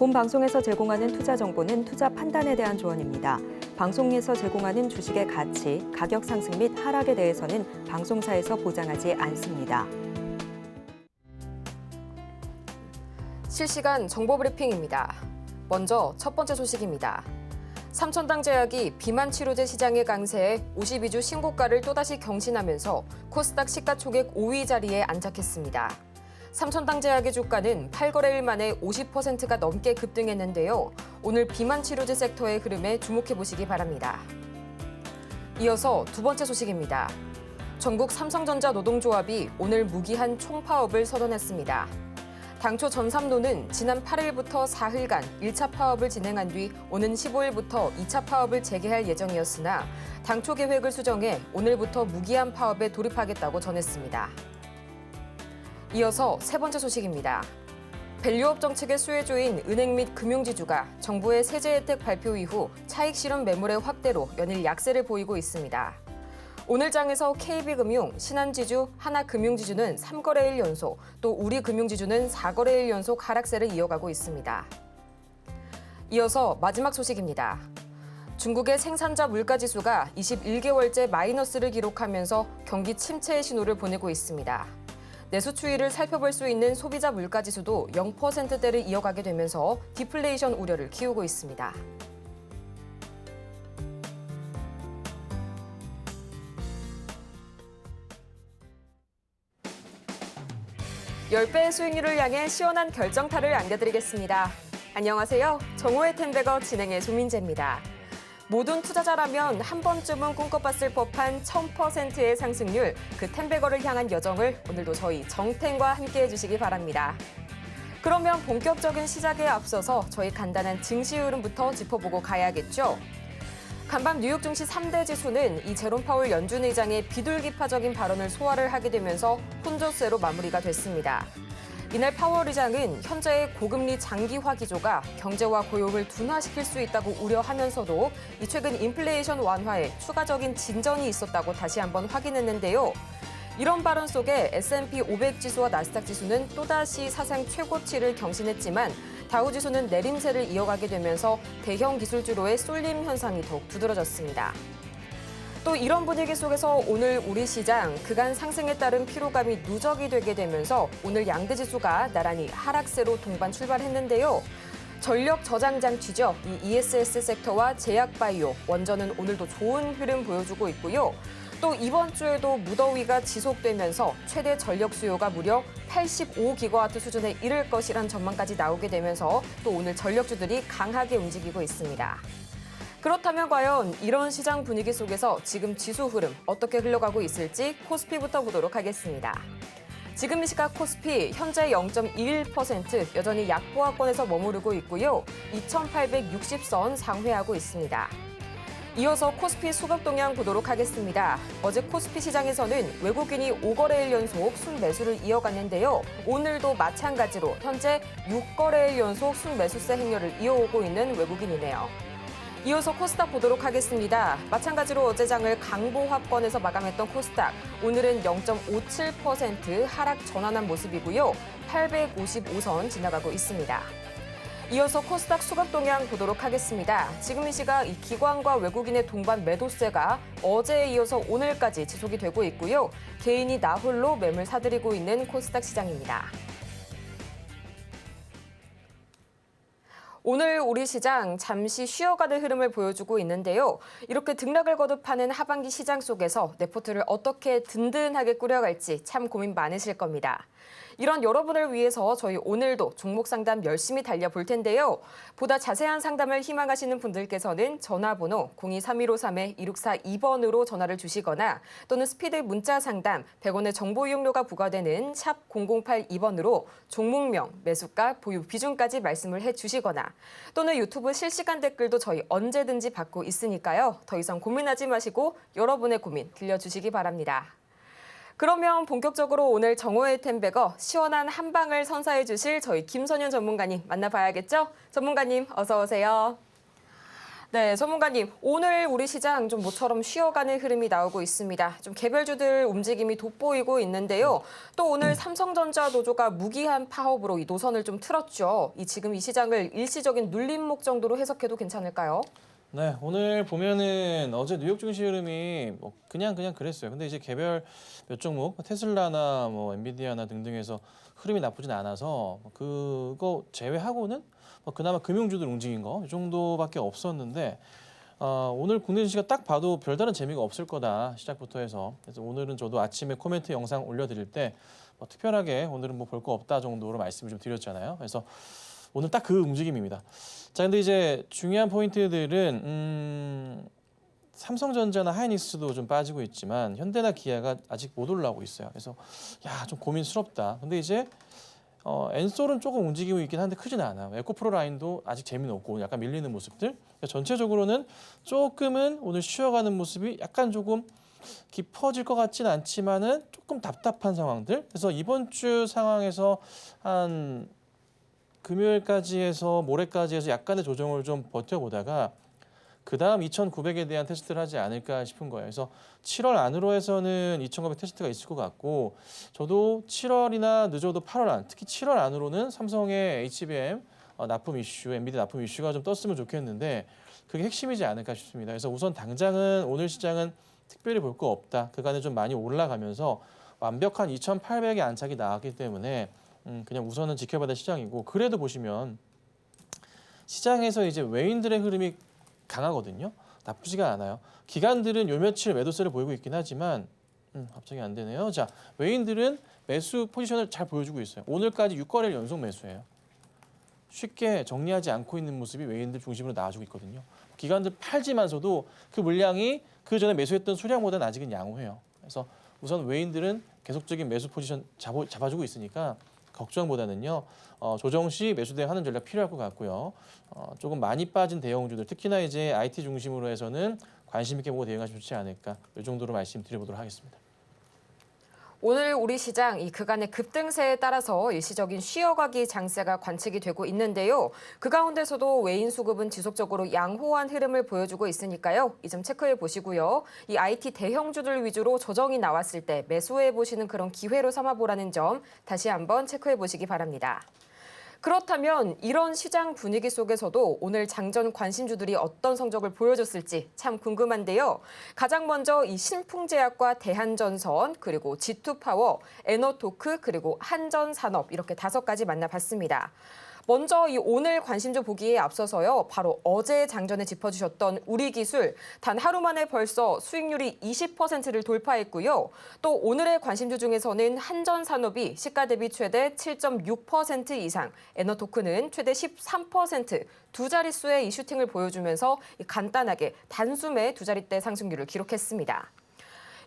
본 방송에서 제공하는 투자 정보는 투자 판단에 대한 조언입니다. 방송에서 제공하는 주식의 가치, 가격 상승 및 하락에 대해서는 방송사에서 보장하지 않습니다. 실시간 정보 브리핑입니다. 먼저 첫 번째 소식입니다. 삼천당제약이 비만 치료제 시장의 강세에 52주 신고가를 또다시 경신하면서 코스닥 시가총액 5위 자리에 안착했습니다. 삼천당제약의 주가는 8거래일 만에 50%가 넘게 급등했는데요. 오늘 비만 치료제 섹터의 흐름에 주목해 보시기 바랍니다. 이어서 두 번째 소식입니다. 전국 삼성전자 노동조합이 오늘 무기한 총파업을 선언했습니다. 당초 전삼노는 지난 8일부터 4일간 1차 파업을 진행한 뒤 오는 15일부터 2차 파업을 재개할 예정이었으나 당초 계획을 수정해 오늘부터 무기한 파업에 돌입하겠다고 전했습니다. 이어서 세 번째 소식입니다. 밸류업 정책의 수혜주인 은행 및 금융지주가 정부의 세제 혜택 발표 이후 차익 실현 매물의 확대로 연일 약세를 보이고 있습니다. 오늘 장에서 KB금융, 신한지주, 하나금융지주는 3거래일 연속, 또 우리금융지주는 4거래일 연속 하락세를 이어가고 있습니다. 이어서 마지막 소식입니다. 중국의 생산자 물가지수가 21개월째 마이너스를 기록하면서 경기 침체의 신호를 보내고 있습니다. 내수 추이를 살펴볼 수 있는 소비자 물가지수도 0%대를 이어가게 되면서 디플레이션 우려를 키우고 있습니다. (10배의) 수익률을 향해 시원한 결정타를 안겨드리겠습니다. 안녕하세요. 정호의 텐베거 진행의 조민재입니다. 모든 투자자라면 한 번쯤은 꿈꿔봤을 법한 1000%의 상승률, 그 텐베거를 향한 여정을 오늘도 저희 정텐과 함께 해주시기 바랍니다. 그러면 본격적인 시작에 앞서서 저희 간단한 증시 흐름부터 짚어보고 가야겠죠. 간밤 뉴욕 증시 3대 지수는 이 제롬 파월 연준 의장의 비둘기파적인 발언을 소화를 하게 되면서 혼조세로 마무리가 됐습니다. 이날 파월 의장은 현재의 고금리 장기화 기조가 경제와 고용을 둔화시킬 수 있다고 우려하면서도 이 최근 인플레이션 완화에 추가적인 진전이 있었다고 다시 한번 확인했는데요. 이런 발언 속에 S&P 500 지수와 나스닥 지수는 또다시 사상 최고치를 경신했지만 다우 지수는 내림세를 이어가게 되면서 대형 기술주로의 쏠림 현상이 더욱 두드러졌습니다. 또 이런 분위기 속에서 오늘 우리 시장 그간 상승에 따른 피로감이 누적이 되게 되면서 오늘 양대지수가 나란히 하락세로 동반 출발했는데요. 전력 저장 장치죠. 이 ESS 섹터와 제약바이오, 원전은 오늘도 좋은 흐름 보여주고 있고요. 또 이번 주에도 무더위가 지속되면서 최대 전력 수요가 무려 85기가와트 수준에 이를 것이란 전망까지 나오게 되면서 또 오늘 전력주들이 강하게 움직이고 있습니다. 그렇다면 과연 이런 시장 분위기 속에서 지금 지수 흐름 어떻게 흘러가고 있을지 코스피부터 보도록 하겠습니다. 지금 이 시각 코스피 현재 0.21% 여전히 약보합권에서 머무르고 있고요. 2860선 상회하고 있습니다. 이어서 코스피 수급 동향 보도록 하겠습니다. 어제 코스피 시장에서는 외국인이 5거래일 연속 순매수를 이어갔는데요. 오늘도 마찬가지로 현재 6거래일 연속 순매수세 행렬을 이어오고 있는 외국인이네요. 이어서 코스닥 보도록 하겠습니다. 마찬가지로 어제 장을 강보합권에서 마감했던 코스닥, 오늘은 0.57% 하락 전환한 모습이고요. 855선 지나가고 있습니다. 이어서 코스닥 수급 동향 보도록 하겠습니다. 지금 이 시각 이 기관과 외국인의 동반 매도세가 어제에 이어서 오늘까지 지속이 되고 있고요. 개인이 나홀로 매물 사들이고 있는 코스닥 시장입니다. 오늘 우리 시장 잠시 쉬어가는 흐름을 보여주고 있는데요. 이렇게 등락을 거듭하는 하반기 시장 속에서 레포트를 어떻게 든든하게 꾸려갈지 참 고민 많으실 겁니다. 이런 여러분을 위해서 저희 오늘도 종목 상담 열심히 달려볼 텐데요. 보다 자세한 상담을 희망하시는 분들께서는 전화번호 023153-2642번으로 전화를 주시거나 또는 스피드 문자 상담 100원의 정보 이용료가 부과되는 샵 0082번으로 종목명, 매수가, 보유 비중까지 말씀을 해주시거나 또는 유튜브 실시간 댓글도 저희 언제든지 받고 있으니까요. 더 이상 고민하지 마시고 여러분의 고민 들려주시기 바랍니다. 그러면 본격적으로 오늘 정호의 텐베거 시원한 한방을 선사해 주실 저희 김선윤 전문가님 만나봐야겠죠? 전문가님 어서 오세요. 네, 전문가님, 오늘 우리 시장 좀 모처럼 쉬어가는 흐름이 나오고 있습니다. 좀 개별주들 움직임이 돋보이고 있는데요. 또 오늘 삼성전자 노조가 무기한 파업으로 이 노선을 좀 틀었죠. 지금 이 시장을 일시적인 눌림목 정도로 해석해도 괜찮을까요? 네, 오늘 보면은 어제 뉴욕 증시 흐름이 뭐 그냥 그랬어요. 근데 이제 개별 몇 종목, 테슬라나 뭐 엔비디아나 등등에서 흐름이 나쁘진 않아서 그거 제외하고는 뭐 그나마 금융주들 움직인 거 이 정도밖에 없었는데 오늘 국내 증시가 딱 봐도 별다른 재미가 없을 거다 시작부터 해서 그래서 오늘은 저도 아침에 코멘트 영상 올려드릴 때 뭐 특별하게 오늘은 뭐 볼 거 없다 정도로 말씀을 좀 드렸잖아요. 그래서 오늘 딱 그 움직임입니다. 자, 근데 이제 중요한 포인트들은 삼성전자나 하이닉스도 좀 빠지고 있지만 현대나 기아가 아직 못 올라오고 있어요. 그래서 야, 좀 고민스럽다. 근데 이제 엔솔은 조금 움직이고 있긴 한데 크진 않아요. 에코프로 라인도 아직 재미는 없고 약간 밀리는 모습들. 그러니까 전체적으로는 조금은 오늘 쉬어가는 모습이 약간 조금 깊어질 것 같지는 않지만은 조금 답답한 상황들. 그래서 이번 주 상황에서 한 금요일까지 해서 모레까지 해서 약간의 조정을 좀 버텨보다가 그다음 2,900에 대한 테스트를 하지 않을까 싶은 거예요. 그래서 7월 안으로 해서는 2,900 테스트가 있을 것 같고 저도 7월이나 늦어도 8월 안, 특히 7월 안으로는 삼성의 HBM 납품 이슈, 엔비디아 납품 이슈가 좀 떴으면 좋겠는데 그게 핵심이지 않을까 싶습니다. 그래서 우선 당장은 오늘 시장은 특별히 볼 거 없다. 그간에 좀 많이 올라가면서 완벽한 2,800의 안착이 나왔기 때문에 그냥 우선은 지켜봐야 될 시장이고 그래도 보시면 시장에서 이제 외인들의 흐름이 강하거든요. 나쁘지가 않아요. 기관들은 요 며칠 매도세를 보이고 있긴 하지만 갑자기 안 되네요. 자, 외인들은 매수 포지션을 잘 보여주고 있어요. 오늘까지 6거래일 연속 매수예요. 쉽게 정리하지 않고 있는 모습이 외인들 중심으로 나와주고 있거든요. 기관들 팔지만서도 그 물량이 그 전에 매수했던 수량보다는 아직은 양호해요. 그래서 우선 외인들은 계속적인 매수 포지션 잡아주고 있으니까 걱정보다는요 조정 시 매수 대응하는 전략 필요할 것 같고요. 조금 많이 빠진 대형주들 특히나 이제 IT 중심으로 해서는 관심 있게 보고 대응하시면 좋지 않을까 이 정도로 말씀드려보도록 하겠습니다. 오늘 우리 시장 그간의 급등세에 따라서 일시적인 쉬어가기 장세가 관측이 되고 있는데요. 그 가운데서도 외인 수급은 지속적으로 양호한 흐름을 보여주고 있으니까요. 이 점 체크해 보시고요. IT 대형주들 위주로 조정이 나왔을 때 매수해 보시는 그런 기회로 삼아보라는 점 다시 한번 체크해 보시기 바랍니다. 그렇다면 이런 시장 분위기 속에서도 오늘 장전 관심주들이 어떤 성적을 보여줬을지 참 궁금한데요. 가장 먼저 이 신풍제약과 대한전선, 그리고 G2파워, 에너토크, 그리고 한전산업 이렇게 5가지 만나봤습니다. 먼저 오늘 관심주 보기에 앞서서요. 바로 어제 장전에 짚어주셨던 우리기술 단 하루 만에 벌써 수익률이 20%를 돌파했고요. 또 오늘의 관심주 중에서는 한전산업이 시가 대비 최대 7.6% 이상, 에너토크는 최대 13% 두 자릿수의 이 슈팅을 보여주면서 간단하게 단숨에 두 자릿대 상승률을 기록했습니다.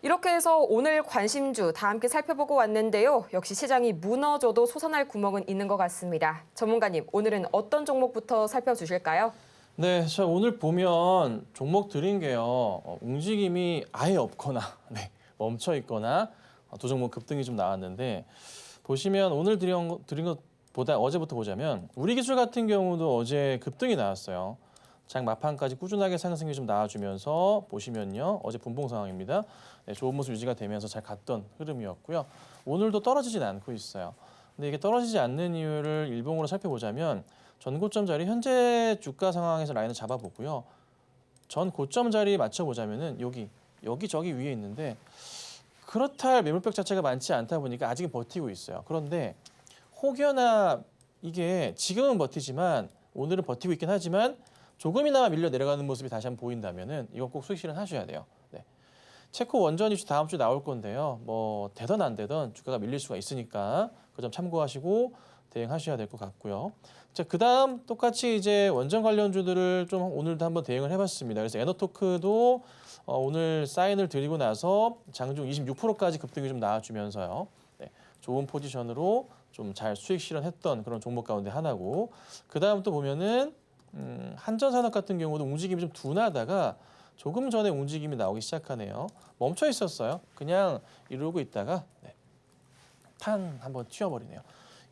이렇게 해서 오늘 관심주 다 함께 살펴보고 왔는데요. 역시 시장이 무너져도 솟아날 구멍은 있는 것 같습니다. 전문가님, 오늘은 어떤 종목부터 살펴주실까요? 네, 자 오늘 보면 종목 드린 게요. 움직임이 아예 없거나 멈춰 있거나 두 종목 급등이 좀 나왔는데 보시면 오늘 드린 것보다 어제부터 보자면 우리기술 같은 경우도 어제 급등이 나왔어요. 장 막판까지 꾸준하게 상승이 좀 나와주면서 보시면요. 어제 분봉 상황입니다. 네, 좋은 모습 유지가 되면서 잘 갔던 흐름이었고요. 오늘도 떨어지진 않고 있어요. 근데 이게 떨어지지 않는 이유를 일봉으로 살펴보자면 전 고점 자리 현재 주가 상황에서 라인을 잡아보고요. 전 고점 자리 맞춰보자면은 여기 저기 위에 있는데 그렇다 할 매물벽 자체가 많지 않다 보니까 아직은 버티고 있어요. 그런데 혹여나 이게 지금은 버티지만 오늘은 버티고 있긴 하지만 조금이나마 밀려 내려가는 모습이 다시 한번 보인다면은 이건 꼭 수익 실현하셔야 돼요. 네. 체코 원전 이슈 다음 주 나올 건데요. 뭐 되던 안 되던 주가가 밀릴 수가 있으니까 그 점 참고하시고 대응하셔야 될 것 같고요. 자, 그다음 똑같이 이제 원전 관련주들을 좀 오늘도 한번 대응을 해봤습니다. 그래서 에너토크도 오늘 사인을 드리고 나서 장중 26%까지 급등이 좀 나와주면서요. 네. 좋은 포지션으로 좀 잘 수익 실현했던 그런 종목 가운데 하나고 그다음 또 보면은 한전산업 같은 경우도 움직임이 좀 둔하다가 조금 전에 움직임이 나오기 시작하네요. 멈춰 있었어요. 그냥 이러고 있다가 탕 한번 튀어버리네요.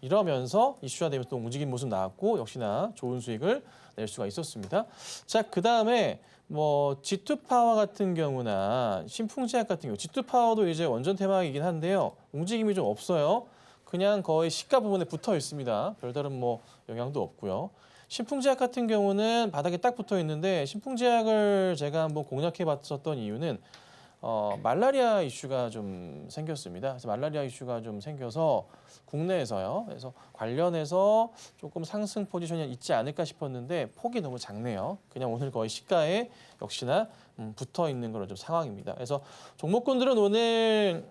이러면서 이슈화되면서 또 움직임 모습 나왔고 역시나 좋은 수익을 낼 수가 있었습니다. 자, 그다음에 뭐 G2파워 같은 경우나 신풍제약 같은 경우 G2파워도 이제 원전 테마이긴 한데요. 움직임이 좀 없어요. 그냥 거의 시가 부분에 붙어 있습니다. 별다른 뭐 영향도 없고요. 신풍제약 같은 경우는 바닥에 딱 붙어 있는데 신풍제약을 제가 한번 공략해 봤었던 이유는 말라리아 이슈가 좀 생겼습니다. 그래서 말라리아 이슈가 좀 생겨서 국내에서요. 그래서 관련해서 조금 상승 포지션이 있지 않을까 싶었는데 폭이 너무 작네요. 그냥 오늘 거의 시가에 역시나 붙어 있는 그런 좀 상황입니다. 그래서 종목군들은 오늘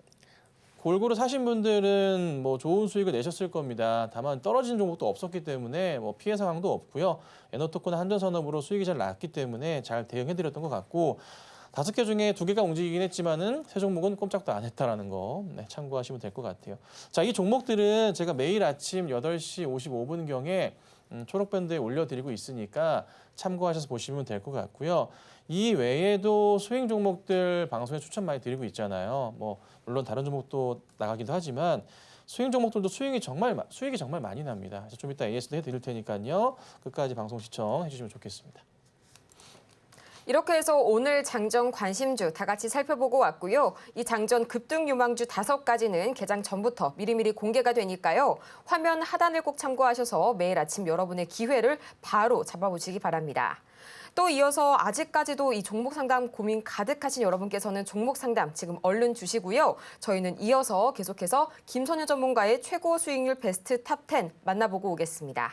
골고루 사신 분들은 뭐 좋은 수익을 내셨을 겁니다. 다만 떨어진 종목도 없었기 때문에 뭐 피해 상황도 없고요. 에너토크나 한전산업으로 수익이 잘 났기 때문에 잘 대응해드렸던 것 같고 5개 중에 2개가 움직이긴 했지만은 세 종목은 꼼짝도 안 했다라는 거 참고하시면 될 것 같아요. 자, 이 종목들은 제가 매일 아침 8시 55분경에 초록밴드에 올려드리고 있으니까 참고하셔서 보시면 될 것 같고요. 이 외에도 스윙 종목들 방송에 추천 많이 드리고 있잖아요. 뭐 물론 다른 종목도 나가기도 하지만 스윙 종목들도 수익이 정말 많이 납니다. 그래서 좀 이따 AS도 해드릴 테니까요. 끝까지 방송 시청해 주시면 좋겠습니다. 이렇게 해서 오늘 장전 관심주 다 같이 살펴보고 왔고요. 이 장전 급등 유망주 5가지는 개장 전부터 미리미리 공개가 되니까요. 화면 하단을 꼭 참고하셔서 매일 아침 여러분의 기회를 바로 잡아보시기 바랍니다. 또 이어서 아직까지도 이 종목 상담 고민 가득하신 여러분께서는 종목 상담 지금 얼른 주시고요. 저희는 이어서 계속해서 김선유 전문가의 최고 수익률 베스트 탑 10 만나보고 오겠습니다.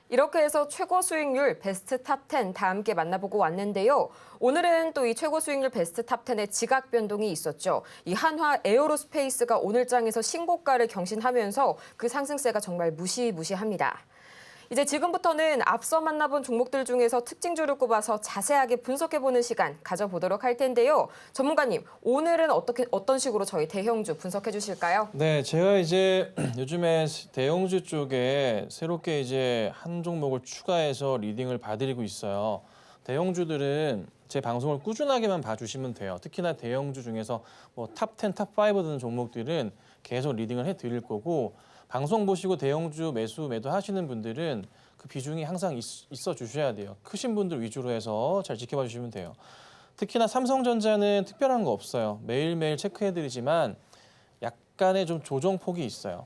이렇게 해서 최고 수익률 베스트 탑 10 다 함께 만나보고 왔는데요. 오늘은 또 이 최고 수익률 베스트 탑 10의 지각 변동이 있었죠. 이 한화 에어로스페이스가 오늘장에서 신고가를 경신하면서 그 상승세가 정말 무시무시합니다. 이제 지금부터는 앞서 만나본 종목들 중에서 특징주를 꼽아서 자세하게 분석해보는 시간 가져보도록 할 텐데요. 전문가님, 오늘은 어떤 식으로 저희 대형주 분석해 주실까요? 네, 제가 이제 요즘에 대형주 쪽에 새롭게 이제 한 종목을 추가해서 리딩을 봐드리고 있어요. 대형주들은 제 방송을 꾸준하게만 봐주시면 돼요. 특히나 대형주 중에서 뭐 탑 10, 탑 5 드는 종목들은 계속 리딩을 해드릴 거고 방송 보시고 대형주 매도 하시는 분들은 그 비중이 항상 있어 주셔야 돼요. 크신 분들 위주로 해서 잘 지켜봐 주시면 돼요. 특히나 삼성전자는 특별한 거 없어요. 매일매일 체크해드리지만 약간의 좀 조정폭이 있어요.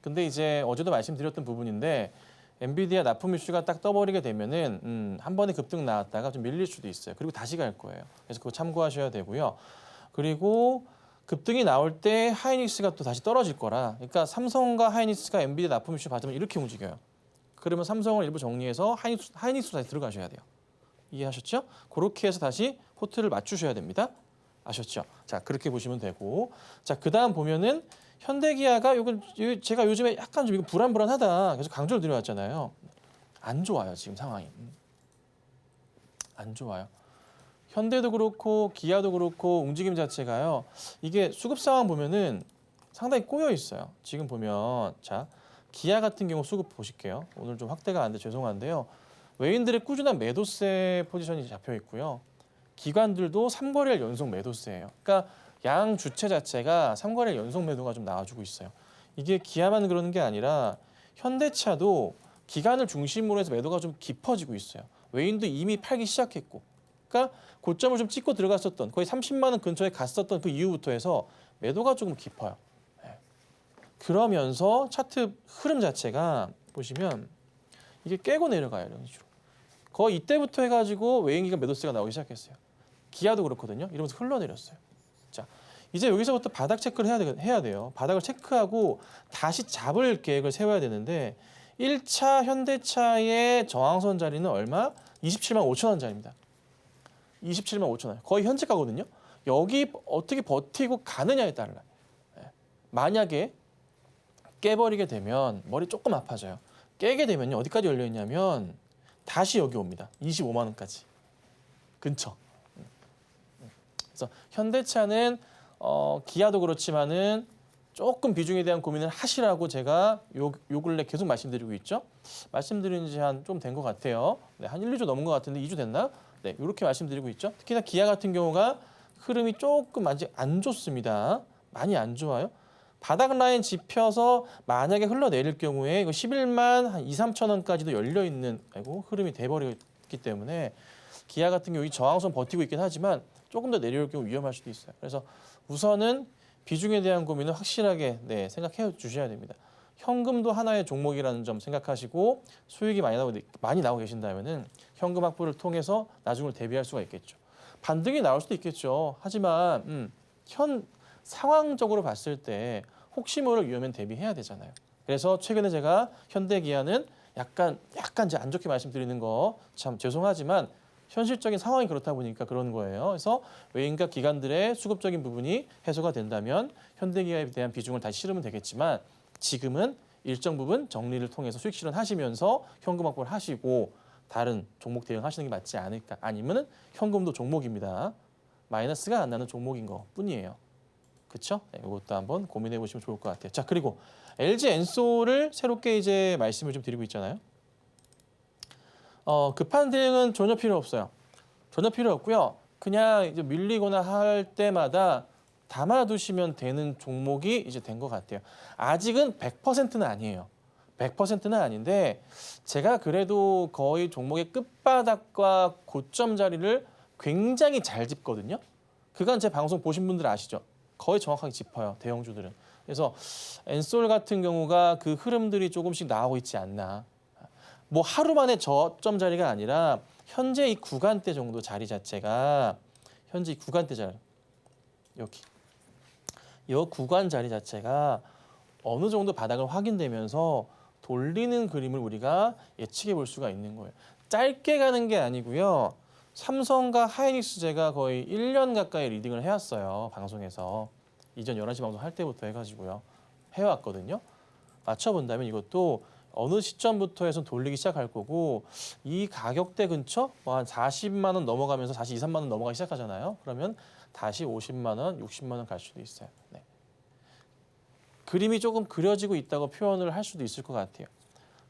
근데 이제 어제도 말씀드렸던 부분인데 엔비디아 납품 이슈가 딱 떠버리게 되면은 한 번에 급등 나왔다가 좀 밀릴 수도 있어요. 그리고 다시 갈 거예요. 그래서 그거 참고하셔야 되고요. 그리고 급등이 나올 때 하이닉스가 또 다시 떨어질 거라. 그러니까 삼성과 하이닉스가 엔비디아 납품 이슈 받으면 이렇게 움직여요. 그러면 삼성을 일부 정리해서 하이닉스로 다시 들어가셔야 돼요. 이해하셨죠? 그렇게 해서 다시 포트를 맞추셔야 됩니다. 아셨죠? 자, 그렇게 보시면 되고. 자, 그다음 보면은 현대기아가 제가 요즘에 약간 좀 이거 불안불안하다. 그래서 강조를 드려왔잖아요. 안 좋아요, 지금 상황이. 안 좋아요. 현대도 그렇고 기아도 그렇고 움직임 자체가요. 이게 수급 상황 보면은 상당히 꼬여 있어요. 지금 보면 자, 기아 같은 경우 수급 보실게요. 오늘 좀 확대가 안 돼 죄송한데요. 외인들의 꾸준한 매도세 포지션이 잡혀 있고요. 기관들도 3거래일 연속 매도세예요. 그러니까 양 주체 자체가 3거래일 연속 매도가 좀 나와주고 있어요. 이게 기아만 그러는 게 아니라 현대차도 기관을 중심으로 해서 매도가 좀 깊어지고 있어요. 외인도 이미 팔기 시작했고. 그러니까 고점을 좀 찍고 들어갔었던 거의 30만 원 근처에 갔었던 그 이후부터 해서 매도가 조금 깊어요. 네. 그러면서 차트 흐름 자체가 보시면 이게 깨고 내려가요. 이런 식으로. 거의 이때부터 해가지고 외인기가 매도세가 나오기 시작했어요. 기아도 그렇거든요. 이러면서 흘러내렸어요. 자, 이제 여기서부터 바닥 체크를 해야 돼요. 바닥을 체크하고 다시 잡을 계획을 세워야 되는데 1차 현대차의 저항선 자리는 얼마? 27만 5천 원짜리입니다. 27만 5천 원. 거의 현재가거든요. 여기 어떻게 버티고 가느냐에 따라요. 예. 만약에 깨버리게 되면 머리 조금 아파져요. 깨게 되면요. 어디까지 열려 있냐면 다시 여기 옵니다. 25만 원까지. 근처. 그래서 현대차는 기아도 그렇지만은 조금 비중에 대한 고민을 하시라고 제가 요 근래 계속 말씀드리고 있죠. 말씀드린 지 한 좀 된 것 같아요. 네, 한 1, 2주 넘은 것 같은데 2주 됐나? 네, 이렇게 말씀드리고 있죠. 특히나 기아 같은 경우가 흐름이 조금 아직 안 좋습니다. 많이 안 좋아요. 바닥 라인 짚혀서 만약에 흘러내릴 경우에 이거 11만 한 2, 3천 원까지도 열려 있는 흐름이 돼버렸기 때문에 기아 같은 경우 이 저항선 버티고 있긴 하지만 조금 더 내려올 경우 위험할 수도 있어요. 그래서 우선은 비중에 대한 고민을 확실하게 생각해 주셔야 됩니다. 현금도 하나의 종목이라는 점 생각하시고 수익이 많이 나오고 계신다면은 현금 확보를 통해서 나중을 대비할 수가 있겠죠. 반등이 나올 수도 있겠죠. 하지만 현 상황적으로 봤을 때 혹시 모를 위험엔 대비해야 되잖아요. 그래서 최근에 제가 현대기아는 약간 이제 안 좋게 말씀드리는 거 참 죄송하지만 현실적인 상황이 그렇다 보니까 그런 거예요. 그래서 외인과 기관들의 수급적인 부분이 해소가 된다면 현대기아에 대한 비중을 다시 실으면 되겠지만 지금은 일정 부분 정리를 통해서 수익 실현하시면서 현금 확보를 하시고 다른 종목 대응하시는 게 맞지 않을까. 아니면은 현금도 종목입니다. 마이너스가 안 나는 종목인 것 뿐이에요. 그렇죠? 네, 이것도 한번 고민해 보시면 좋을 것 같아요. 자, 그리고 LG 엔솔을 새롭게 이제 말씀을 좀 드리고 있잖아요. 급한 대응은 전혀 필요 없어요. 전혀 필요 없고요. 그냥 이제 밀리거나 할 때마다 담아두시면 되는 종목이 이제 된 것 같아요. 아직은 100%는 아니에요. 100%는 아닌데 제가 그래도 거의 종목의 끝바닥과 고점 자리를 굉장히 잘 짚거든요. 그간 제 방송 보신 분들 아시죠? 거의 정확하게 짚어요. 대형주들은. 그래서 엔솔 같은 경우가 그 흐름들이 조금씩 나오고 있지 않나. 뭐 하루 만에 저점 자리가 아니라 현재 이 구간대 정도 자리 자체가 현재 이 구간대 자리 여기 이 구간 자리 자체가 어느 정도 바닥을 확인되면서 돌리는 그림을 우리가 예측해 볼 수가 있는 거예요. 짧게 가는 게 아니고요. 삼성과 하이닉스제가 거의 1년 가까이 리딩을 해왔어요. 방송에서. 이전 11시 방송 할 때부터 해가지고요. 해왔거든요. 맞춰본다면 이것도 어느 시점부터 해서 돌리기 시작할 거고 이 가격대 근처 한 40만 원 넘어가면서 다시 2, 3만 원 넘어가기 시작하잖아요. 그러면 다시 50만 원, 60만 원 갈 수도 있어요. 네. 그림이 조금 그려지고 있다고 표현을 할 수도 있을 것 같아요.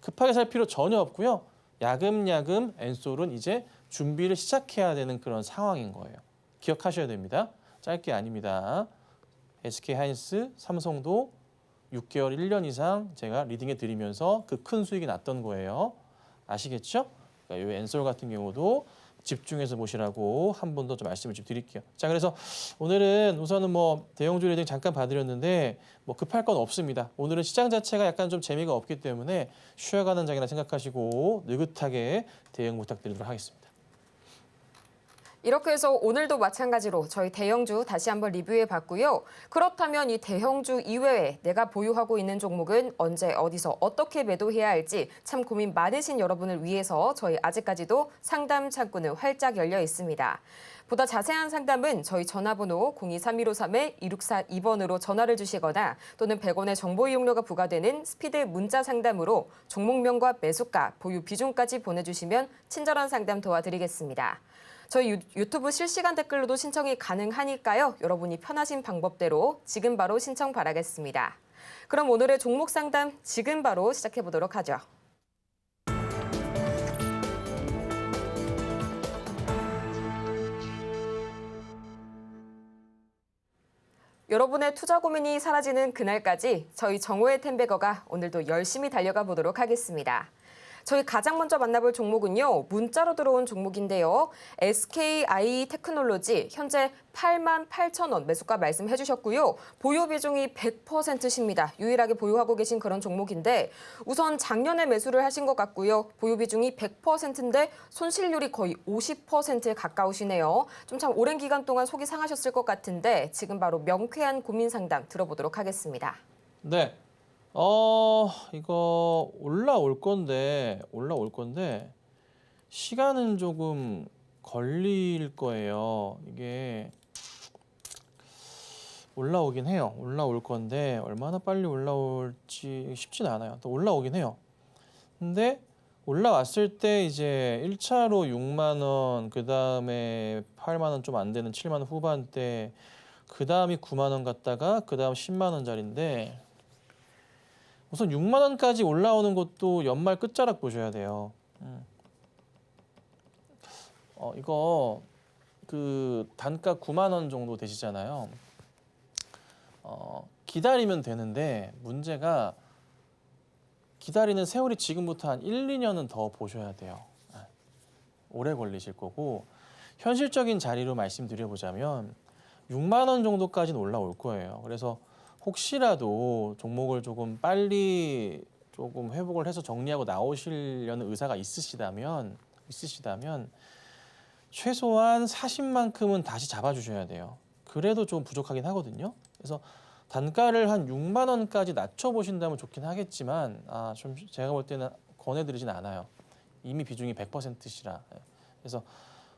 급하게 살 필요 전혀 없고요. 야금야금 엔솔은 이제 준비를 시작해야 되는 그런 상황인 거예요. 기억하셔야 됩니다. 짧게 아닙니다. SK하이닉스, 삼성도 6개월, 1년 이상 제가 리딩해 드리면서 그 큰 수익이 났던 거예요. 아시겠죠? 그러니까 이 엔솔 같은 경우도 집중해서 보시라고 한 번 더 좀 말씀을 좀 드릴게요. 자, 그래서 오늘은 우선은 뭐 대형주 리딩 잠깐 봐드렸는데 뭐 급할 건 없습니다. 오늘은 시장 자체가 약간 좀 재미가 없기 때문에 쉬어가는 장이라 생각하시고 느긋하게 대응 부탁드리도록 하겠습니다. 이렇게 해서 오늘도 마찬가지로 저희 대형주 다시 한번 리뷰해 봤고요. 그렇다면 이 대형주 이외에 내가 보유하고 있는 종목은 언제 어디서 어떻게 매도해야 할지 참 고민 많으신 여러분을 위해서 저희 아직까지도 상담 창구는 활짝 열려 있습니다. 보다 자세한 상담은 저희 전화번호 023153-2642번으로 전화를 주시거나 또는 100원의 정보 이용료가 부과되는 스피드 문자 상담으로 종목명과 매수가, 보유 비중까지 보내주시면 친절한 상담 도와드리겠습니다. 저희 유튜브 실시간 댓글로도 신청이 가능하니까요. 여러분이 편하신 방법대로 지금 바로 신청 바라겠습니다. 그럼 오늘의 종목 상담 지금 바로 시작해 보도록 하죠. 여러분의 투자 고민이 사라지는 그날까지 저희 정오의 텐베거가 오늘도 열심히 달려가 보도록 하겠습니다. 저희 가장 먼저 만나볼 종목은요. 문자로 들어온 종목인데요. SKI 테크놀로지 현재 88,000원 매수가 말씀해 주셨고요. 보유 비중이 100%십니다. 유일하게 보유하고 계신 그런 종목인데 우선 작년에 매수를 하신 것 같고요. 보유 비중이 100%인데 손실률이 거의 50%에 가까우시네요. 좀 참 오랜 기간 동안 속이 상하셨을 것 같은데 지금 바로 명쾌한 고민 상담 들어보도록 하겠습니다. 네. 이거 올라올 건데 시간은 조금 걸릴 거예요. 이게 올라오긴 해요. 올라올 건데 얼마나 빨리 올라올지 쉽진 않아요. 또 올라오긴 해요. 근데 올라왔을 때 이제 1차로 6만 원, 그다음에 8만 원 좀 안 되는 7만 원 후반대, 그다음이 9만 원 갔다가 그다음 10만 원짜리인데 우선 6만 원까지 올라오는 것도 연말 끝자락 보셔야 돼요. 이거 그 단가 9만 원 정도 되시잖아요. 기다리면 되는데 문제가 기다리는 세월이 지금부터 한 1, 2년은 더 보셔야 돼요. 오래 걸리실 거고 현실적인 자리로 말씀드려보자면 6만 원 정도까지는 올라올 거예요. 그래서 혹시라도 종목을 조금 빨리 조금 회복을 해서 정리하고 나오시려는 의사가 있으시다면 최소한 40만큼은 다시 잡아주셔야 돼요. 그래도 좀 부족하긴 하거든요. 그래서 단가를 한 6만 원까지 낮춰보신다면 좋긴 하겠지만 좀 제가 볼 때는 권해드리진 않아요. 이미 비중이 100%시라. 그래서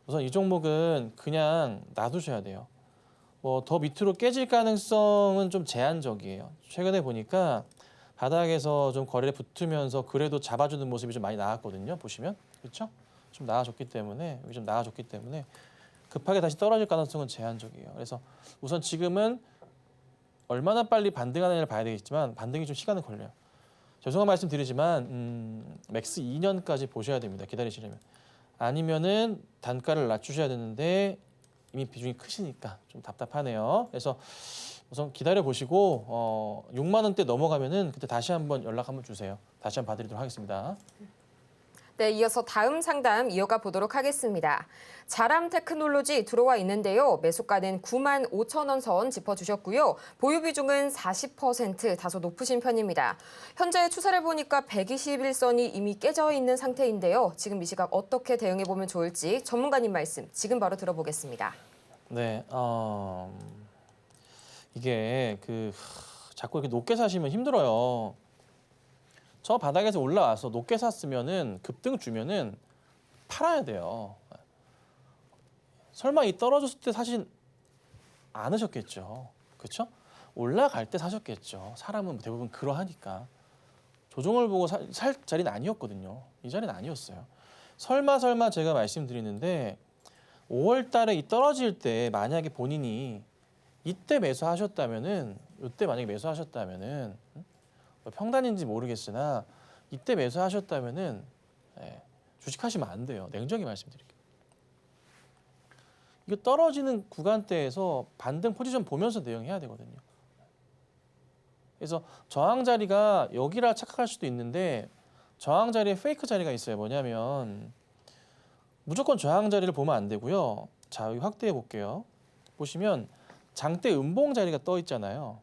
우선 이 종목은 그냥 놔두셔야 돼요. 뭐 더 밑으로 깨질 가능성은 좀 제한적이에요. 최근에 보니까 바닥에서 좀 거래에 붙으면서 그래도 잡아주는 모습이 좀 많이 나왔거든요. 보시면 그렇죠? 좀 나아졌기 때문에 급하게 다시 떨어질 가능성은 제한적이에요. 그래서 우선 지금은 얼마나 빨리 반등하느냐를 봐야 되겠지만 반등이 좀 시간은 걸려요. 죄송한 말씀 드리지만 맥스 2년까지 보셔야 됩니다. 기다리시려면. 아니면은 단가를 낮추셔야 되는데 이미 비중이 크시니까 좀 답답하네요. 그래서 우선 기다려 보시고 6만 원대 넘어가면은 그때 다시 한번 연락 한번 주세요. 다시 한번 봐드리도록 하겠습니다. 네, 이어서 다음 상담 이어가 보도록 하겠습니다. 자람 테크놀로지 들어와 있는데요. 매수가는 9만 5천 원 선 짚어주셨고요. 보유 비중은 40% 다소 높으신 편입니다. 현재 추세를 보니까 121선이 이미 깨져 있는 상태인데요. 지금 이 시각 어떻게 대응해보면 좋을지 전문가님 말씀 지금 바로 들어보겠습니다. 네, 이게 자꾸 이렇게 높게 사시면 힘들어요. 저 바닥에서 올라와서 높게 샀으면은 급등 주면은 팔아야 돼요. 설마 이 떨어졌을 때 사진 않으셨겠죠. 그렇죠? 올라갈 때 사셨겠죠. 사람은 대부분 그러하니까. 조정을 보고 살 자리는 아니었거든요. 이 자리는 아니었어요. 설마 제가 말씀드리는데 5월 달에 이 떨어질 때 만약에 본인이 이때 매수하셨다면은 이때 만약에 매수하셨다면은 평단인지 모르겠으나 이때 매수하셨다면은 주식하시면 안 돼요. 냉정히 말씀드릴게요. 이거 떨어지는 구간대에서 반등 포지션 보면서 대응해야 되거든요. 그래서 저항 자리가 여기라 착각할 수도 있는데 저항 자리에 페이크 자리가 있어요. 뭐냐면 무조건 저항 자리를 보면 안 되고요. 자, 여기 확대해 볼게요. 보시면 장대 음봉 자리가 떠 있잖아요.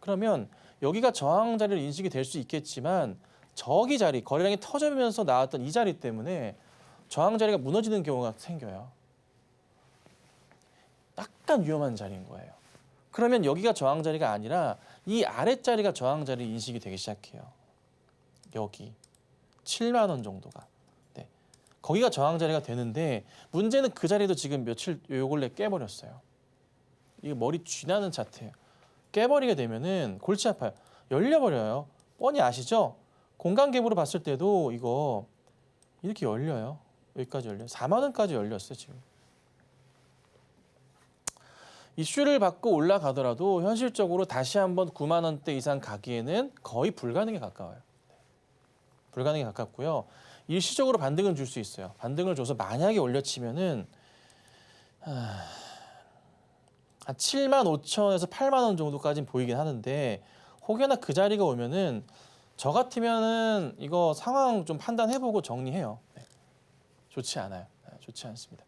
그러면 여기가 저항 자리를 인식이 될 수 있겠지만 저기 자리, 거래량이 터지면서 나왔던 이 자리 때문에 저항 자리가 무너지는 경우가 생겨요. 약간 위험한 자리인 거예요. 그러면 여기가 저항 자리가 아니라 이 아랫자리가 저항 자리 인식이 되기 시작해요. 여기 7만 원 정도가. 네. 거기가 저항 자리가 되는데 문제는 그 자리도 지금 며칠 요 근래 깨버렸어요. 이게 머리 쥐나는 차트예요. 깨버리게 되면은 골치 아파요. 열려버려요. 뻔히 아시죠? 공간 갭으로 봤을 때도 이거 이렇게 열려요. 여기까지 열려요. 4만 원까지 열렸어요 지금. 이슈를 받고 올라가더라도 현실적으로 다시 한번 9만 원대 이상 가기에는 거의 불가능에 가까워요. 불가능에 가깝고요. 일시적으로 반등은 줄 수 있어요. 반등을 줘서 만약에 올려치면은 한 7만 5천에서 8만 원 정도까지는 보이긴 하는데 혹여나 그 자리가 오면은 저 같으면은 이거 상황 좀 판단해보고 정리해요. 네. 좋지 않아요. 좋지 않습니다.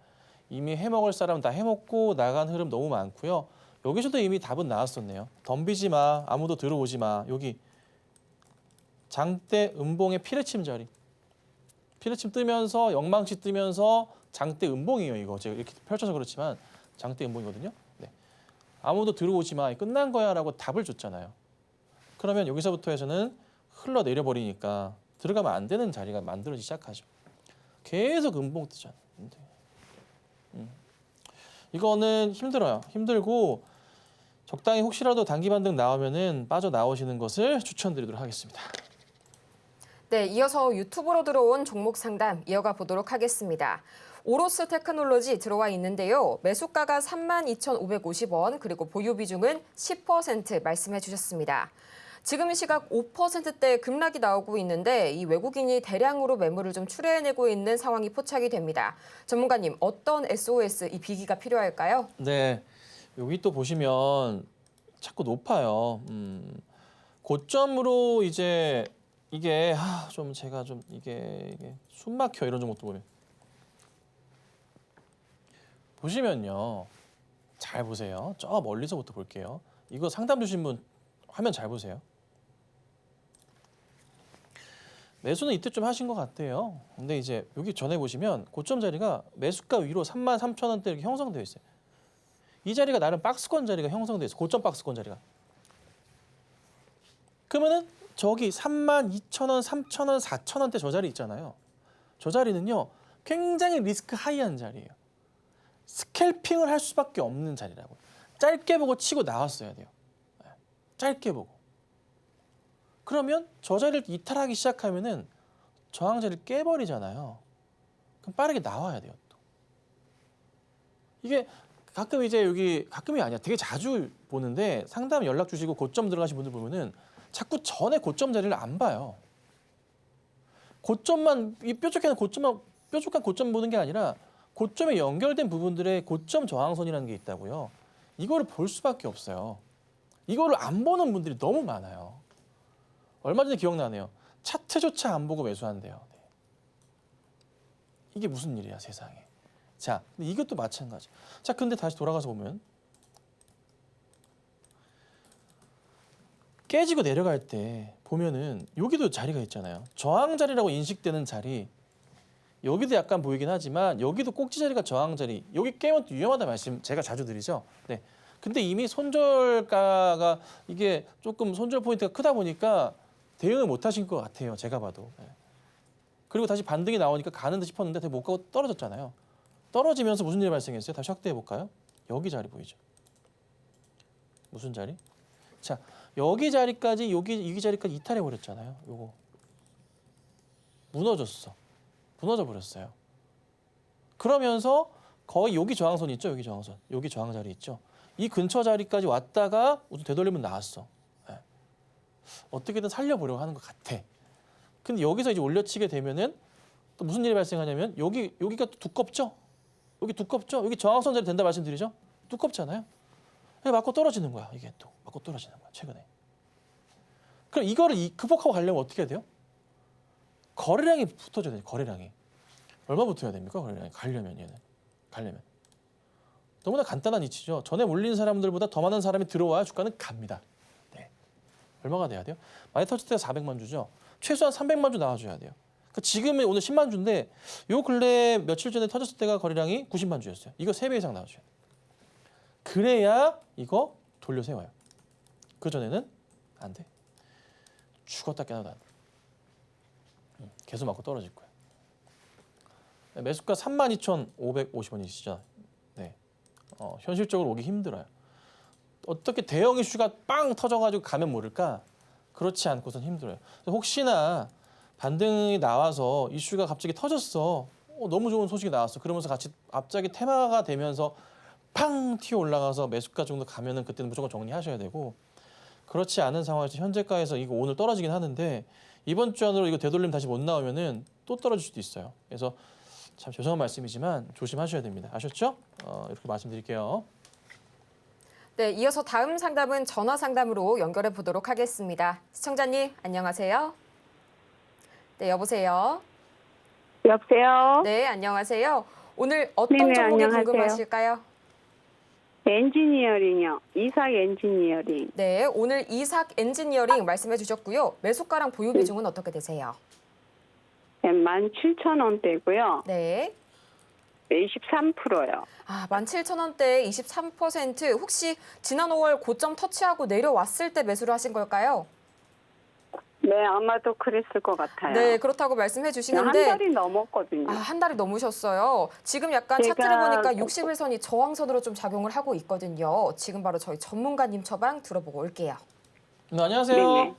이미 해먹을 사람은 다 해먹고 나간 흐름 너무 많고요. 여기서도 이미 답은 나왔었네요. 덤비지 마. 아무도 들어오지 마. 여기 장대 음봉의 피레침 자리. 피레침 뜨면서 영망치 뜨면서 장대 음봉이에요. 이거 제가 이렇게 펼쳐서 그렇지만 장대 음봉이거든요. 네. 아무도 들어오지 마. 끝난 거야 라고 답을 줬잖아요. 그러면 여기서부터 해서는 흘러내려 버리니까 들어가면 안 되는 자리가 만들어지기 시작하죠. 계속 음봉 뜨잖아요. 이거는 힘들어요. 힘들고 적당히 혹시라도 단기 반등 나오면은 빠져나오시는 것을 추천드리도록 하겠습니다. 네, 이어서 유튜브로 들어온 종목 상담 이어가 보도록 하겠습니다. 오로스 테크놀로지 들어와 있는데요. 매수가가 32,550원, 그리고 보유 비중은 10% 말씀해 주셨습니다. 지금 시각 5%대 급락이 나오고 있는데 이 외국인이 대량으로 매물을 좀 출회해내고 있는 상황이 포착이 됩니다. 전문가님, 어떤 SOS, 이 비기가 필요할까요? 네, 여기 또 보시면 자꾸 높아요. 고점으로 이제 이게 좀 제가 좀 이게 숨 막혀 이런 종목도 보면 보시면요. 잘 보세요. 저 멀리서부터 볼게요. 이거 상담 주신 분 화면 잘 보세요. 매수는 이때 좀 하신 것 같아요. 근데 이제 여기 전에 보시면 고점 자리가 매수가 위로 33,000원대 이렇게 형성되어 있어요. 이 자리가 나름 박스권 자리가 형성되어 있어요. 고점 박스권 자리가. 그러면은 저기 32,000원, 3,000원, 4,000원대 저 자리 있잖아요. 저 자리는요. 굉장히 리스크 하이한 자리예요. 스캘핑을 할 수밖에 없는 자리라고요. 짧게 보고 치고 나왔어야 돼요. 짧게 보고. 그러면 저 자리를 이탈하기 시작하면은 저항 자리를 깨버리잖아요. 그럼 빠르게 나와야 돼요. 또. 이게 가끔 이제 여기 가끔이 아니야. 되게 자주 보는데 상담 연락 주시고 고점 들어가신 분들 보면은 자꾸 전에 고점 자리를 안 봐요. 고점만 이 뾰족한 고점 보는 게 아니라 고점에 연결된 부분들의 고점 저항선이라는 게 있다고요. 이거를 볼 수밖에 없어요. 이거를 안 보는 분들이 너무 많아요. 얼마 전에 기억나네요. 차트조차 안 보고 매수한대요. 네. 이게 무슨 일이야 세상에. 자, 근데 이것도 마찬가지. 자, 근데 다시 돌아가서 보면 깨지고 내려갈 때 보면은 여기도 자리가 있잖아요. 저항 자리라고 인식되는 자리. 여기도 약간 보이긴 하지만 여기도 꼭지 자리가 저항 자리. 여기 깨면 또 위험하다 말씀 제가 자주 드리죠. 네. 근데 이미 손절가가 이게 조금 손절 포인트가 크다 보니까 대응을 못 하신 것 같아요. 제가 봐도. 네. 그리고 다시 반등이 나오니까 가는 듯 싶었는데 못 가고 떨어졌잖아요. 떨어지면서 무슨 일이 발생했어요? 다시 확대해 볼까요? 여기 자리 보이죠? 무슨 자리? 자, 여기 자리까지 여기 자리까지 이탈해 버렸잖아요. 요거 무너졌어. 무너져 버렸어요. 그러면서 거의 여기 저항선 있죠? 여기 저항선. 여기 저항 자리 있죠? 이 근처 자리까지 왔다가 우선 되돌리면 나왔어. 네. 어떻게든 살려보려고 하는 것 같아. 근데 여기서 이제 올려치게 되면은 또 무슨 일이 발생하냐면 여기가 또 두껍죠? 여기 두껍죠? 여기 저항선 자리 된다 말씀드리죠? 두껍잖아요. 맞고 떨어지는 거야. 이게 또 맞고 떨어지는 거야. 최근에. 그럼 이거를 극복하고 가려면 어떻게 해야 돼요? 거래량이 붙어줘야 돼요. 거래량이. 얼마 붙어야 됩니까? 거래량이. 가려면. 너무나 간단한 이치죠. 전에 몰린 사람들보다 더 많은 사람이 들어와야 주가는 갑니다. 네. 얼마가 돼야 돼요? 많이 터질 때가 400만 주죠. 최소한 300만 주 나와줘야 돼요. 그러니까 지금은 오늘 10만 주인데 요 근래 며칠 전에 터졌을 때가 거래량이 90만 주였어요. 이거 3배 이상 나와줘야 돼요. 그래야 이거 돌려 세워요. 그전에는 안 돼. 죽었다 깨나도 안 돼. 계속 맞고 떨어질 거야. 매수가 32,550원이시죠. 네. 현실적으로 오기 힘들어요. 어떻게 대형 이슈가 빵 터져가지고 가면 모를까? 그렇지 않고선 힘들어요. 혹시나 반등이 나와서 이슈가 갑자기 터졌어. 너무 좋은 소식이 나왔어. 그러면서 같이 갑자기 테마가 되면서 팡 튀어 올라가서 매수가 정도 가면은 그때는 무조건 정리하셔야 되고, 그렇지 않은 상황에서 현재가에서 이거 오늘 떨어지긴 하는데 이번 주 안으로 이거 되돌림 다시 못 나오면은 또 떨어질 수도 있어요. 그래서 참 죄송한 말씀이지만 조심하셔야 됩니다. 아셨죠? 이렇게 말씀드릴게요. 네, 이어서 다음 상담은 전화 상담으로 연결해 보도록 하겠습니다. 시청자님, 안녕하세요. 네, 여보세요. 여보세요? 네, 안녕하세요. 오늘 어떤 네네, 종목이 안녕하세요. 궁금하실까요? 엔지니어링이요. 이삭 엔지니어링. 네, 오늘 이삭 엔지니어링 말씀해 주셨고요. 매수가랑 보유 비중은 어떻게 되세요? 17,000원대고요. 네. 23%요. 17,000원대 23%. 혹시 지난 5월 고점 터치하고 내려왔을 때 매수를 하신 걸까요? 네, 아마도 그랬을 것 같아요. 네, 그렇다고 말씀해 한 주시는데 달이 넘었거든요. 한 달이 넘으셨어요. 지금 약간 제가 차트를 보니까 60일선이 저항선으로 좀 작용을 하고 있거든요. 지금 바로 저희 전문가님 처방 들어보고 올게요. 네, 안녕하세요. 네네.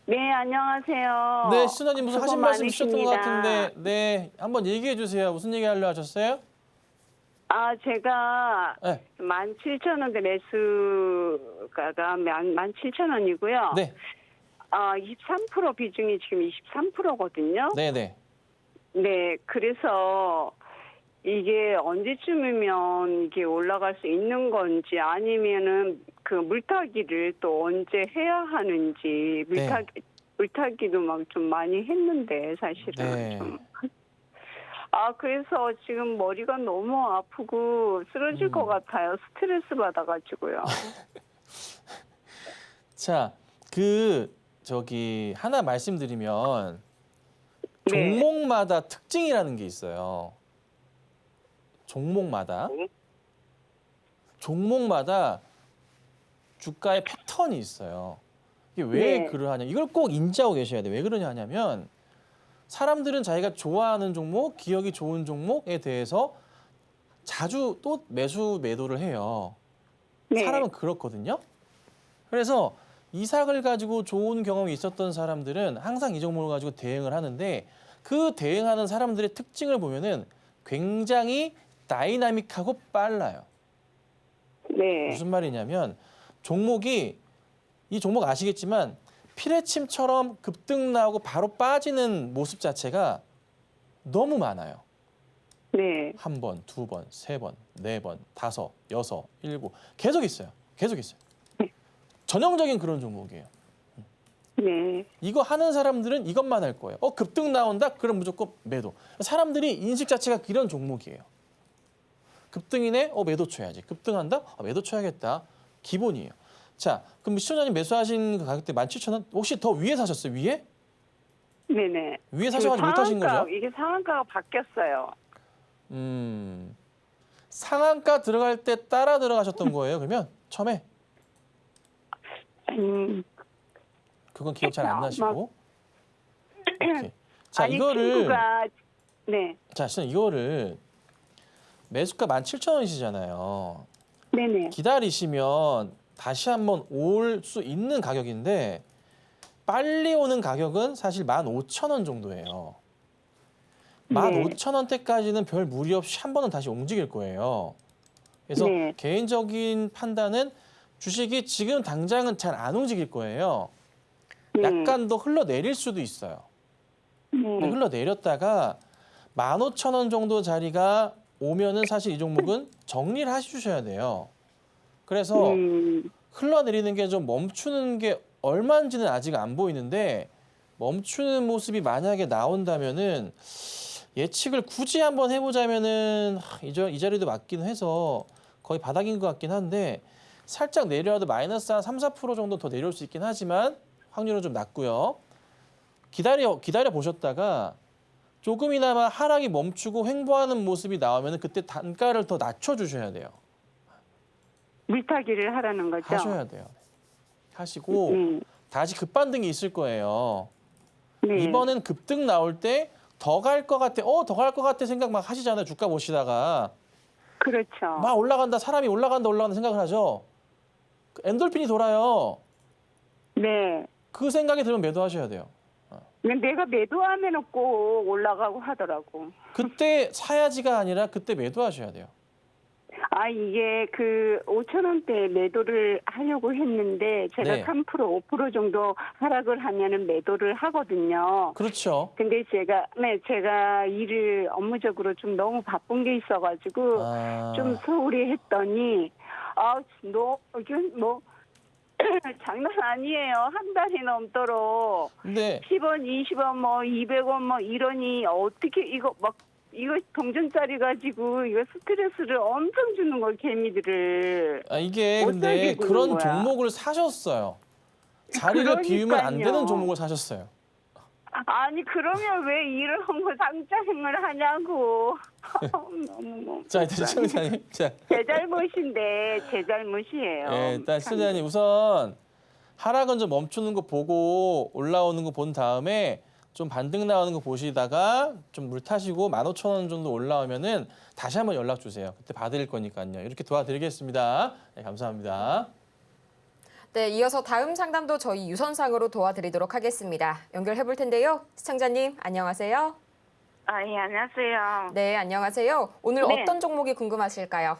네, 안녕하세요. 네, 시청자님 무슨 수고 하신 말씀 있으셨던 것 많으십니다. 같은데, 네, 한번 얘기해 주세요. 무슨 얘기 하려 하셨어요? 제가 네, 17,000원대 매수가가 17,000원이고요. 네, 23% 비중이 지금 23%거든요. 네, 네. 네, 그래서 이게 언제쯤이면 이게 올라갈 수 있는 건지 아니면은 그 물타기를 또 언제 해야 하는지 물타기도 막 좀 많이 했는데 사실은 네. 좀. 그래서 지금 머리가 너무 아프고 쓰러질 것 같아요. 스트레스 받아가지고요. 자, 하나 말씀드리면 네. 종목마다 특징이라는 게 있어요. 종목마다 주가의 패턴이 있어요. 이게 왜 네. 그러하냐? 이걸 꼭 인지하고 계셔야 돼요. 왜 그러냐 하냐면 사람들은 자기가 좋아하는 종목, 기억이 좋은 종목에 대해서 자주 또 매도를 해요. 네. 사람은 그렇거든요. 그래서 이삭을 가지고 좋은 경험이 있었던 사람들은 항상 이 종목을 가지고 대응을 하는데 그 대응하는 사람들의 특징을 보면은 굉장히 다이나믹하고 빨라요. 네. 무슨 말이냐면 이 종목 아시겠지만 피레침처럼 급등 나오고 바로 빠지는 모습 자체가 너무 많아요. 네. 한 번, 두 번, 세 번, 네 번, 다섯, 여섯, 일곱 계속 있어요. 전형적인 그런 종목이에요. 네. 이거 하는 사람들은 이것만 할 거예요. 급등 나온다? 그럼 무조건 매도. 사람들이 인식 자체가 이런 종목이에요. 급등이네? 매도 쳐야지. 급등한다? 매도 쳐야겠다. 기본이에요. 자, 그럼 시청자님 매수하신 그 가격대 17,000원 혹시 더 위에 사셨어요? 위에? 네네. 위에 사셔가지고 못 하신 거죠? 이게 상한가가 바뀌었어요. 상한가 들어갈 때 따라 들어가셨던 거예요, 그러면? 처음에? 그건 기억 잘 안 나시고. 오케이. 자, 친구가 네. 자, 시청자 이거를 매수가 17,000원이시잖아요. 네네. 기다리시면 다시 한번 올 수 있는 가격인데 빨리 오는 가격은 사실 15,000원 정도예요. 네. 15,000원대까지는 별 무리 없이 한 번은 다시 움직일 거예요. 그래서 네. 개인적인 판단은 주식이 지금 당장은 잘 안 움직일 거예요. 네. 약간 더 흘러내릴 수도 있어요. 근데 흘러내렸다가 15,000원 정도 자리가 오면은 사실 이 종목은 정리를 해주셔야 돼요. 그래서 흘러내리는 게 좀 멈추는 게 얼마인지는 아직 안 보이는데 멈추는 모습이 만약에 나온다면은 예측을 굳이 한번 해보자면은 이 자리도 맞긴 해서 거의 바닥인 것 같긴 한데 살짝 내려와도 마이너스 한 3, 4% 정도 더 내려올 수 있긴 하지만 확률은 좀 낮고요. 기다려 보셨다가 조금이나마 하락이 멈추고 횡보하는 모습이 나오면 그때 단가를 더 낮춰주셔야 돼요. 물타기를 하라는 거죠? 하셔야 돼요. 하시고 다시 급반등이 있을 거예요. 네. 이번엔 급등 나올 때 더 갈 것 같아. 더 갈 것 같아 생각 막 하시잖아요. 주가 보시다가. 그렇죠. 막 올라간다. 사람이 올라간다 생각을 하죠. 엔돌핀이 돌아요. 네. 그 생각이 들면 매도하셔야 돼요. 근데 내가 매도하면 꼭 올라가고 하더라고. 그때 사야지가 아니라 그때 매도하셔야 돼요. 이게 5,000원대 매도를 하려고 했는데 제가 네. 3%, 5% 정도 하락을 하면은 매도를 하거든요. 그렇죠. 근데 제가 일을 업무적으로 좀 너무 바쁜 게 있어가지고 좀 소홀히 했더니 이건 뭐 장난 아니에요. 한 달이 넘도록 근데 10원, 20원, 200원 이러니 어떻게 이거 동전짜리 가지고 이거 스트레스를 엄청 주는 걸 개미들을. 이게 못 근데 살게 구는 그런 거야. 종목을 사셨어요. 자리를 비우면 안 되는 그러니까요. 종목을 사셨어요. 아니 그러면 왜 일을 하고 당장을 하냐고. 너무 자, 시청자님. 자, 제 잘못인데 제 잘못이에요. 일단 시청자님 우선 하락은 좀 멈추는 거 보고 올라오는 거 본 다음에 좀 반등 나오는 거 보시다가 좀 물 타시고 15,000원 정도 올라오면은 다시 한번 연락 주세요. 그때 봐드릴 거니까요. 이렇게 도와드리겠습니다. 네, 감사합니다. 네, 이어서 다음 상담도 저희 유선상으로 도와드리도록 하겠습니다. 연결해 볼 텐데요. 시청자님, 안녕하세요. 예, 안녕하세요. 네, 안녕하세요. 오늘 네. 어떤 종목이 궁금하실까요?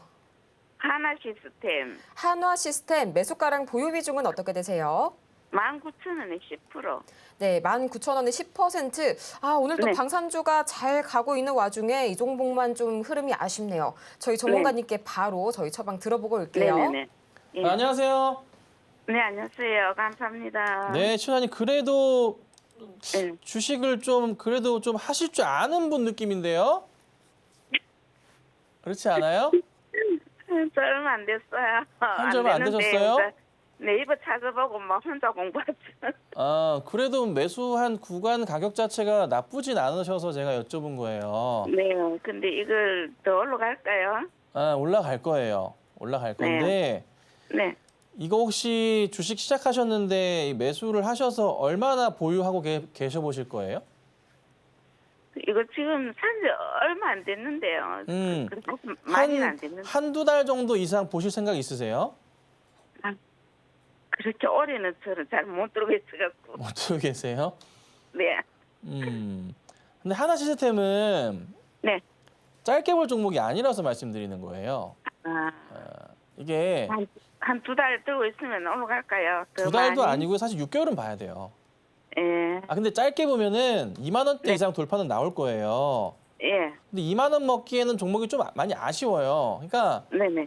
하나 시스템 한화 시스템 매수가랑 보유 비중은 어떻게 되세요? 19,000원에 10%. 네, 19,000원에 10%. 오늘 또 네. 방산주가 잘 가고 있는 와중에 이 종목만 좀 흐름이 아쉽네요. 저희 전문가님께 바로 저희 처방 들어보고 올게요. 네네네. 예. 안녕하세요. 네, 안녕하세요. 감사합니다. 네, 시청자님 그래도 네. 주식을 좀 그래도 좀 하실 줄 아는 분 느낌인데요. 그렇지 않아요? 저 얼마 안 됐어요. 한지 얼마 안 됐는데 되셨어요? 이제 네이버 찾아보고 막 혼자 공부하죠. 아, 그래도 매수한 구간 가격 자체가 나쁘진 않으셔서 제가 여쭤본 거예요. 네, 근데 이걸 더 올라갈까요? 아, 올라갈 거예요. 올라갈 건데 네. 이거 혹시 주식 시작하셨는데 이 매수를 하셔서 얼마나 보유하고 계셔 보실 거예요? 이거 지금 산지 얼마 안 됐는데요. 그렇게 많이는 안 됐는데. 한두 달 정도 이상 보실 생각 있으세요? 그렇게 오래는 저를 잘 못 들어겠어갖고. 못 두고 계세요? 네. 근데 하나 시스템은 네. 짧게 볼 종목이 아니라서 말씀드리는 거예요. 이게 한 두 달 들고 있으면 올라갈까요? 더 두 달도 많이? 아니고 사실 6개월은 봐야 돼요. 예. 근데 짧게 보면은 2만 원대 네. 이상 돌파는 나올 거예요. 예. 근데 2만 원 먹기에는 종목이 좀 많이 아쉬워요. 그러니까 네네.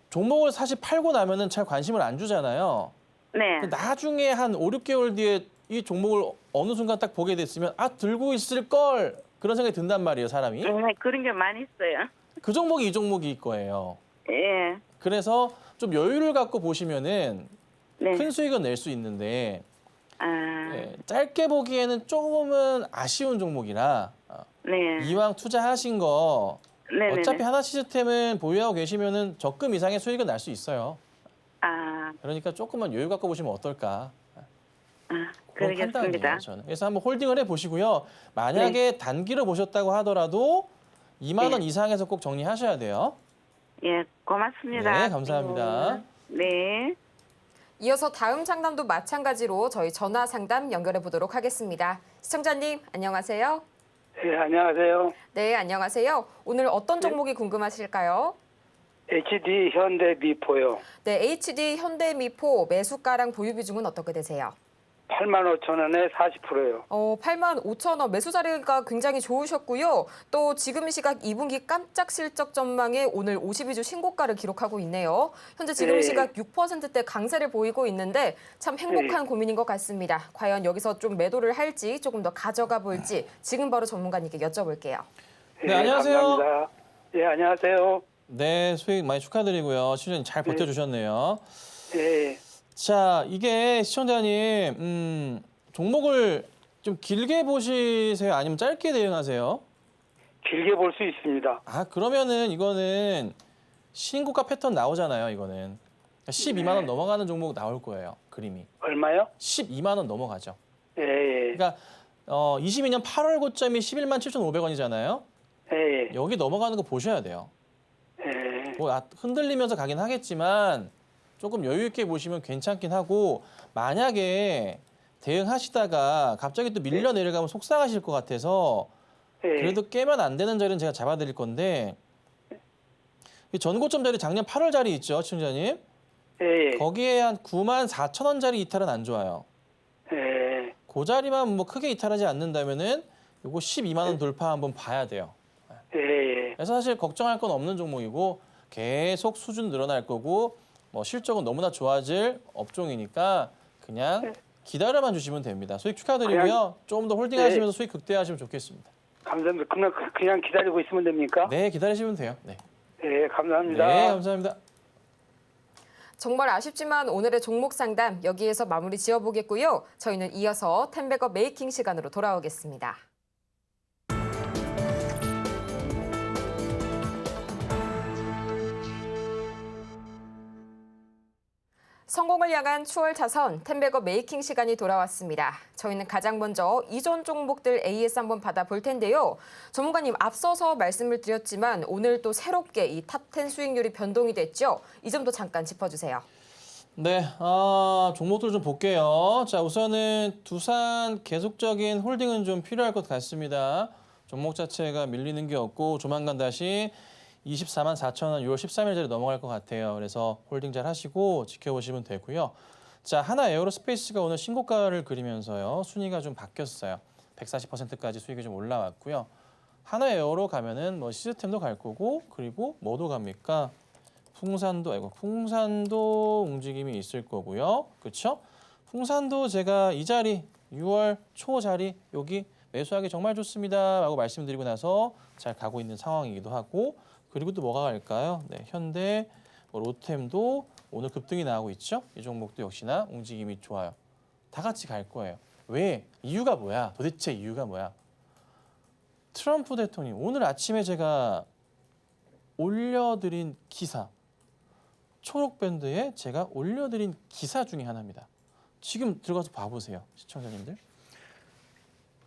종목을 사실 팔고 나면은 잘 관심을 안 주잖아요. 네. 근데 나중에 한 5, 6개월 뒤에 이 종목을 어느 순간 딱 보게 됐으면 들고 있을 걸 그런 생각이 든단 말이에요, 사람이. 네, 그런 게 많이 있어요. 그 종목이 이 종목일 거예요. 예. 그래서 좀 여유를 갖고 보시면은 네. 큰 수익은 낼 수 있는데 네. 짧게 보기에는 조금은 아쉬운 종목이라 네. 이왕 투자하신 거 네네네. 어차피 하나 시스템은 보유하고 계시면은 적금 이상의 수익은 날 수 있어요. 그러니까 조금만 여유 갖고 보시면 어떨까. 그런 판단이에요, 그러겠습니다. 저는. 그래서 한번 홀딩을 해보시고요. 만약에 단기로 보셨다고 하더라도 2만 원 네. 이상에서 꼭 정리하셔야 돼요. 예, 고맙습니다. 네, 감사합니다. 네. 이어서 다음 상담도 마찬가지로 저희 전화 상담 연결해 보도록 하겠습니다. 시청자님, 안녕하세요. 네, 안녕하세요. 네, 안녕하세요. 오늘 어떤 종목이 궁금하실까요? HD 현대 미포요. 네, HD 현대미포 매수가랑 보유 비중은 어떻게 되세요? 85,000원에 40%요. 85,000원 매수 자리가 굉장히 좋으셨고요. 또 지금 시각 2분기 깜짝 실적 전망에 오늘 52주 신고가를 기록하고 있네요. 현재 지금 네. 시각 6%대 강세를 보이고 있는데 참 행복한 고민인 것 같습니다. 과연 여기서 좀 매도를 할지 조금 더 가져가 볼지 지금 바로 전문가님께 여쭤볼게요. 네, 안녕하세요. 감사합니다. 예, 안녕하세요. 네, 수익 많이 축하드리고요. 시청자님 잘 버텨주셨네요. 예, 자, 이게 시청자님, 종목을 좀 길게 보시세요? 아니면 짧게 대응하세요? 길게 볼 수 있습니다. 그러면은 이거는 신고가 패턴 나오잖아요, 이거는. 12만 원 넘어가는 종목 나올 거예요, 그림이. 얼마요? 12만 원 넘어가죠. 예, 예. 그러니까 22년 8월 고점이 11만 7,500원이잖아요. 예, 여기 넘어가는 거 보셔야 돼요. 예. 뭐 흔들리면서 가긴 하겠지만 조금 여유 있게 보시면 괜찮긴 하고 만약에 대응하시다가 갑자기 또 밀려 내려가면 속상하실 것 같아서 예. 그래도 깨면 안 되는 자리는 제가 잡아드릴 건데 이 전고점 자리 작년 8월 자리 있죠, 시청자님? 예, 예. 거기에 한 94,000원짜리 이탈은 안 좋아요. 예. 그 자리만 뭐 크게 이탈하지 않는다면은 요거 12만 원 돌파 한번 봐야 돼요. 예, 예. 그래서 사실 걱정할 건 없는 종목이고 계속 수준 늘어날 거고 뭐 실적은 너무나 좋아질 업종이니까 그냥 기다려만 주시면 됩니다. 수익 축하드리고요. 조금 더 홀딩하시면서 수익 극대화하시면 좋겠습니다. 감사합니다. 그냥 기다리고 있으면 됩니까? 네, 기다리시면 돼요. 네, 예, 감사합니다. 네 감사합니다. 정말 아쉽지만 오늘의 종목 상담 여기에서 마무리 지어보겠고요. 저희는 이어서 텐베거 메이킹 시간으로 돌아오겠습니다. 성공을 향한 추월 차선 텐베거 메이킹 시간이 돌아왔습니다. 저희는 가장 먼저 이전 종목들 AS 한번 받아볼 텐데요. 전문가님 앞서서 말씀을 드렸지만 오늘 또 새롭게 이 탑10 수익률이 변동이 됐죠. 이 점도 잠깐 짚어주세요. 네, 종목들 좀 볼게요. 자, 우선은 두산 계속적인 홀딩은 좀 필요할 것 같습니다. 종목 자체가 밀리는 게 없고 조만간 다시 24만 4천 원 6월 13일자리 넘어갈 것 같아요. 그래서 홀딩 잘 하시고 지켜보시면 되고요. 자, 하나 에어로스페이스가 오늘 신고가를 그리면서요. 순위가 좀 바뀌었어요. 140%까지 수익이 좀 올라왔고요. 하나 에어로 가면은 뭐 시스템도 갈 거고 그리고 뭐도 갑니까? 풍산도 움직임이 있을 거고요. 그렇죠? 풍산도 제가 이 자리 6월 초 자리 여기 매수하기 정말 좋습니다 라고 말씀드리고 나서 잘 가고 있는 상황이기도 하고 그리고 또 뭐가 갈까요? 네, 현대, 로템도 오늘 급등이 나오고 있죠. 이 종목도 역시나 움직임이 좋아요. 다 같이 갈 거예요. 왜? 이유가 뭐야? 도대체 이유가 뭐야? 트럼프 대통령 오늘 아침에 제가 올려드린 기사 초록밴드에 제가 올려드린 기사 중에 하나입니다. 지금 들어가서 봐보세요. 시청자님들.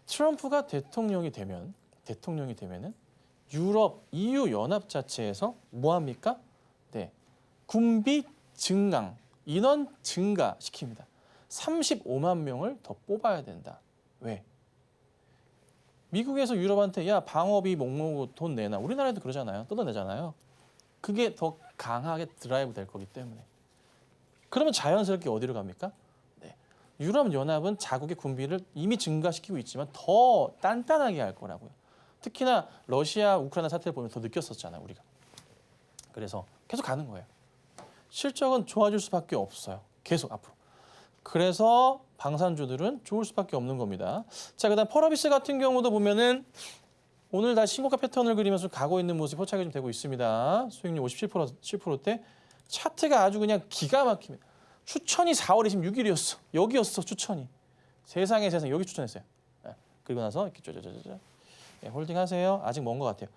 트럼프가 대통령이 되면은 유럽, EU 연합 자체에서 뭐합니까? 네, 군비 증강, 인원 증가시킵니다. 35만 명을 더 뽑아야 된다. 왜? 미국에서 유럽한테 야 방어비 목록 돈 내놔. 우리나라에도 그러잖아요. 뜯어내잖아요. 그게 더 강하게 드라이브 될 거기 때문에. 그러면 자연스럽게 어디로 갑니까? 네. 유럽연합은 자국의 군비를 이미 증가시키고 있지만 더 단단하게 할 거라고요. 특히나 러시아, 우크라이나 사태를 보면 더 느꼈었잖아요, 우리가. 그래서 계속 가는 거예요. 실적은 좋아질 수밖에 없어요. 계속 앞으로. 그래서 방산주들은 좋을 수밖에 없는 겁니다. 자, 그다음 펄어비스 같은 경우도 보면은 오늘 다시 신고가 패턴을 그리면서 가고 있는 모습이 포착이 좀 되고 있습니다. 수익률 57%대. 차트가 아주 그냥 기가 막힙니다. 추천이 4월 26일이었어. 여기였어, 추천이. 세상 여기 추천했어요. 네. 그리고 나서 이렇게 쪼쪼쪼쪼. 네, 홀딩하세요. 아직 먼 것 같아요.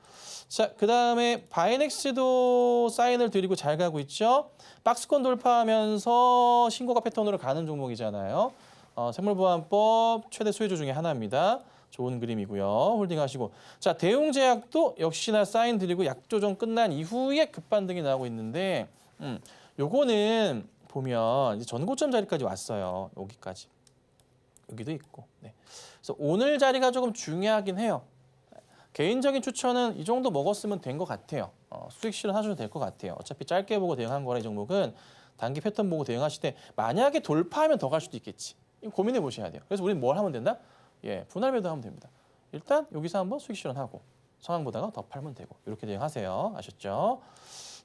자, 그다음에 바이넥스도 사인을 드리고 잘 가고 있죠. 박스권 돌파하면서 신고가 패턴으로 가는 종목이잖아요. 생물보안법 최대 수혜주 중에 하나입니다. 좋은 그림이고요. 홀딩하시고. 자, 대웅제약도 역시나 사인 드리고 약조정 끝난 이후에 급반등이 나오고 있는데 요거는 보면 이제 전고점 자리까지 왔어요. 여기까지. 여기도 있고. 네. 그래서 오늘 자리가 조금 중요하긴 해요. 개인적인 추천은 이 정도 먹었으면 된 것 같아요. 수익 실현하셔도 될 것 같아요. 어차피 짧게 보고 대응한 거라 이 종목은 단기 패턴 보고 대응하실 때 만약에 돌파하면 더 갈 수도 있겠지. 이거 고민해 보셔야 돼요. 그래서 우리는 뭘 하면 된다? 예, 분할 매도하면 됩니다. 일단 여기서 한번 수익 실현하고 상황 보다가 더 팔면 되고 이렇게 대응하세요. 아셨죠?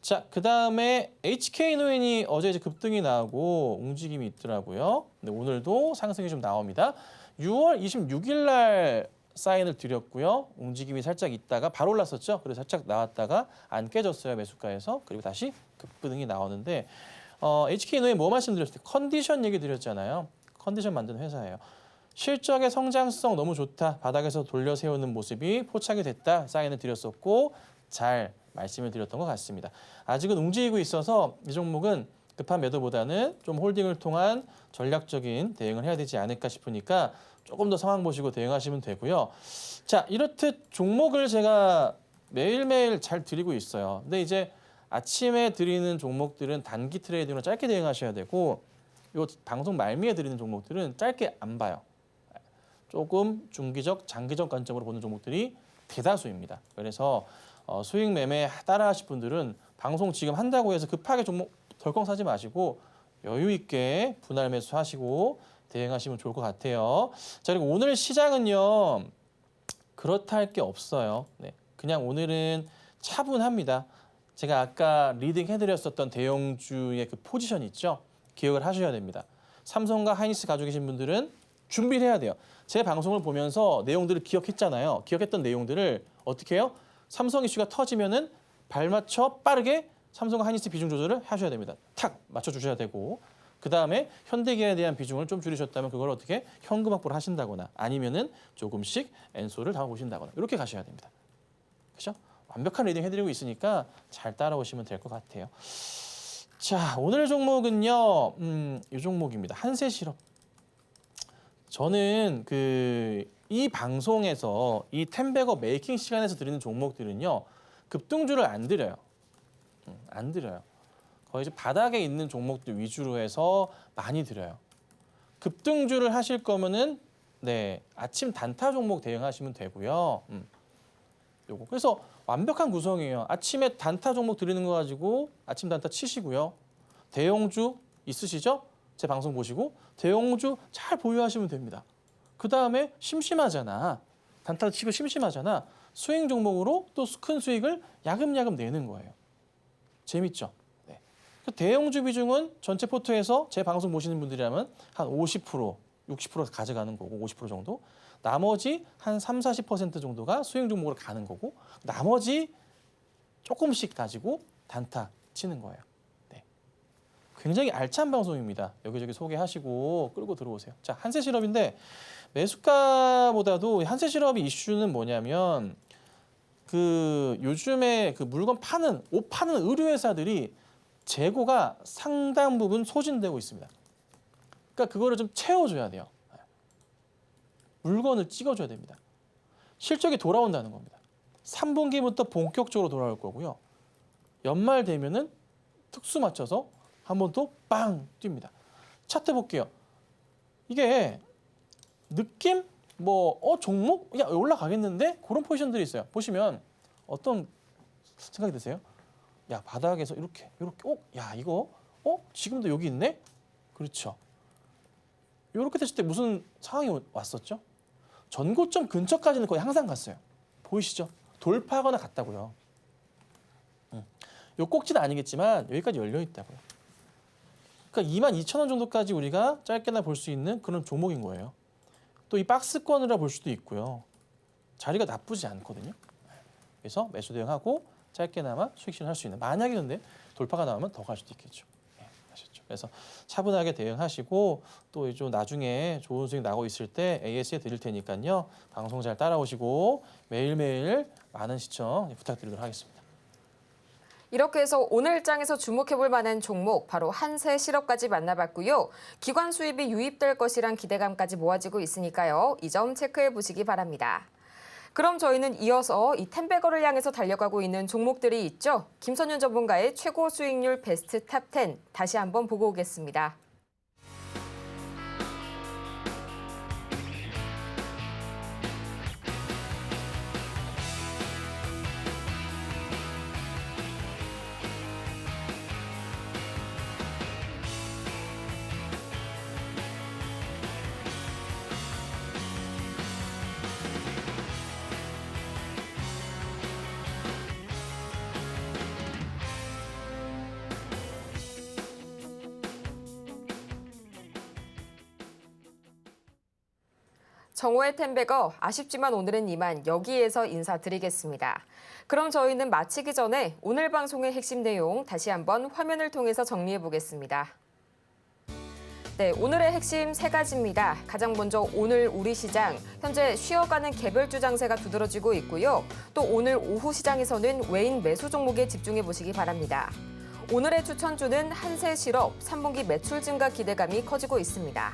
자, 그다음에 HK노엔이 어제 이제 급등이 나오고 움직임이 있더라고요. 근데 오늘도 상승이 좀 나옵니다. 6월 26일 날 사인을 드렸고요. 움직임이 살짝 있다가 바로 올랐었죠. 그래서 살짝 나왔다가 안 깨졌어요. 매수가에서. 그리고 다시 급등이 나오는데 HK노엔 뭐 말씀드렸을 때 컨디션 얘기 드렸잖아요. 컨디션 만드는 회사예요. 실적의 성장성 너무 좋다. 바닥에서 돌려 세우는 모습이 포착이 됐다. 사인을 드렸었고 잘 말씀을 드렸던 것 같습니다. 아직은 움직이고 있어서 이 종목은 급한 매도보다는 좀 홀딩을 통한 전략적인 대응을 해야 되지 않을까 싶으니까 조금 더 상황 보시고 대응하시면 되고요. 자, 이렇듯 종목을 제가 매일매일 잘 드리고 있어요. 근데 이제 아침에 드리는 종목들은 단기 트레이딩으로 짧게 대응하셔야 되고 이 방송 말미에 드리는 종목들은 짧게 안 봐요. 조금 중기적, 장기적 관점으로 보는 종목들이 대다수입니다. 그래서 수익 매매 따라 하실 분들은 방송 지금 한다고 해서 급하게 종목 덜컹 사지 마시고 여유 있게 분할 매수하시고 대응하시면 좋을 것 같아요. 자, 그리고 오늘 시장은요. 그렇다 할 게 없어요. 네, 그냥 오늘은 차분합니다. 제가 아까 리딩 해드렸었던 대형주의 그 포지션 있죠? 기억을 하셔야 됩니다. 삼성과 하이닉스 가지고 계신 분들은 준비를 해야 돼요. 제 방송을 보면서 내용들을 기억했잖아요. 기억했던 내용들을 어떻게 해요? 삼성 이슈가 터지면은 발맞춰 빠르게 삼성과 하이닉스 비중 조절을 하셔야 됩니다. 탁 맞춰주셔야 되고 그 다음에 현대기아에 대한 비중을 좀 줄이셨다면 그걸 어떻게 현금 확보를 하신다거나 아니면은 조금씩 엔소를 담아보신다거나 이렇게 가셔야 됩니다. 그렇죠? 완벽한 리딩 해드리고 있으니까 잘 따라오시면 될 것 같아요. 자, 오늘 종목은요, 이 종목입니다. 한세실업. 저는 이 방송에서 이 텐베거 메이킹 시간에서 드리는 종목들은요, 급등주를 안 드려요. 안 드려요. 거의 이제 바닥에 있는 종목들 위주로 해서 많이 드려요. 급등주를 하실 거면은 네, 아침 단타 종목 대응하시면 되고요. 요거. 그래서 완벽한 구성이에요. 아침에 단타 종목 드리는 거 가지고 아침 단타 치시고요. 대형주 있으시죠? 제 방송 보시고 대형주 잘 보유하시면 됩니다. 그 다음에 심심하잖아. 단타 치고 심심하잖아. 수익 종목으로 또 큰 수익을 야금야금 내는 거예요. 재밌죠? 네. 대형주 비중은 전체 포트에서 제 방송 보시는 분들이라면 한 50%, 60% 가져가는 거고 50% 정도. 나머지 한 30-40% 정도가 수익 종목으로 가는 거고 나머지 조금씩 가지고 단타 치는 거예요. 네. 굉장히 알찬 방송입니다. 여기저기 소개하시고 끌고 들어오세요. 자, 한세실업인데 매수가보다도 한세실업의 이슈는 뭐냐면 요즘에 물건 파는 옷 파는 의류 회사들이 재고가 상당 부분 소진되고 있습니다. 그러니까 그거를 좀 채워줘야 돼요. 물건을 찍어줘야 됩니다. 실적이 돌아온다는 겁니다. 3분기부터 본격적으로 돌아올 거고요. 연말 되면은 특수 맞춰서 한 번 또 빵 뜁니다. 차트 볼게요. 이게 느낌? 종목? 야, 올라가겠는데? 그런 포지션들이 있어요. 보시면 어떤 생각이 드세요? 야, 바닥에서 이렇게, 야, 이거, 지금도 여기 있네? 그렇죠. 이렇게 됐을 때 무슨 상황이 왔었죠? 전고점 근처까지는 거의 항상 갔어요. 보이시죠? 돌파하거나 갔다고요. 요 꼭지는 아니겠지만 여기까지 열려 있다고요. 그러니까 22,000원 정도까지 우리가 짧게나 볼 수 있는 그런 종목인 거예요. 또 이 박스권이라 볼 수도 있고요. 자리가 나쁘지 않거든요. 그래서 매수 대응하고 짧게나마 수익 실현할 수 있는. 만약에 근데 돌파가 나오면 더 갈 수도 있겠죠. 네, 아셨죠? 그래서 차분하게 대응하시고 또 좀 나중에 좋은 수익 나고 있을 때 AS에 드릴 테니까요. 방송 잘 따라오시고 매일매일 많은 시청 부탁드리도록 하겠습니다. 이렇게 해서 오늘 장에서 주목해볼 만한 종목 바로 한세실업까지 만나봤고요. 기관 수입이 유입될 것이란 기대감까지 모아지고 있으니까요. 이 점 체크해 보시기 바랍니다. 그럼 저희는 이어서 이 텐베거를 향해서 달려가고 있는 종목들이 있죠. 김선윤 전문가의 최고 수익률 베스트 탑 10 다시 한번 보고 오겠습니다. 정오의 텐베거, 아쉽지만 오늘은 이만 여기에서 인사드리겠습니다. 그럼 저희는 마치기 전에 오늘 방송의 핵심 내용 다시 한번 화면을 통해서 정리해 보겠습니다. 네, 오늘의 핵심 세 가지입니다. 가장 먼저 오늘 우리 시장, 현재 쉬어가는 개별주 장세가 두드러지고 있고요. 또 오늘 오후 시장에서는 외인 매수 종목에 집중해 보시기 바랍니다. 오늘의 추천주는 한세실업, 3분기 매출 증가 기대감이 커지고 있습니다.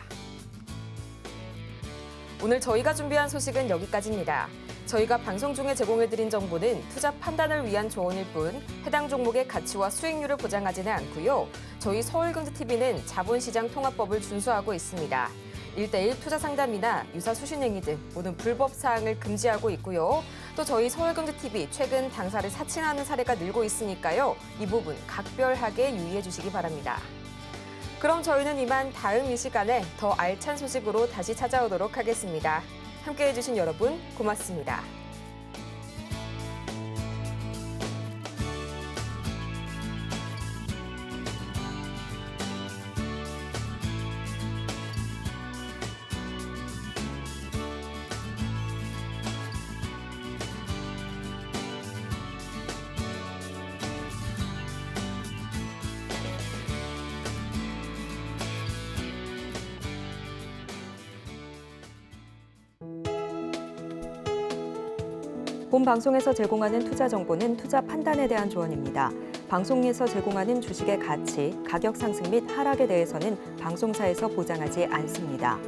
오늘 저희가 준비한 소식은 여기까지입니다. 저희가 방송 중에 제공해드린 정보는 투자 판단을 위한 조언일 뿐 해당 종목의 가치와 수익률을 보장하지는 않고요. 저희 서울경제TV는 자본시장 통합법을 준수하고 있습니다. 1:1 투자 상담이나 유사 수신 행위 등 모든 불법 사항을 금지하고 있고요. 또 저희 서울경제TV 최근 당사를 사칭하는 사례가 늘고 있으니까요. 이 부분 각별하게 유의해 주시기 바랍니다. 그럼 저희는 이만 다음 이 시간에 더 알찬 소식으로 다시 찾아오도록 하겠습니다. 함께해 주신 여러분 고맙습니다. 본 방송에서 제공하는 투자 정보는 투자 판단에 대한 조언입니다. 방송에서 제공하는 주식의 가치, 가격 상승 및 하락에 대해서는 방송사에서 보장하지 않습니다.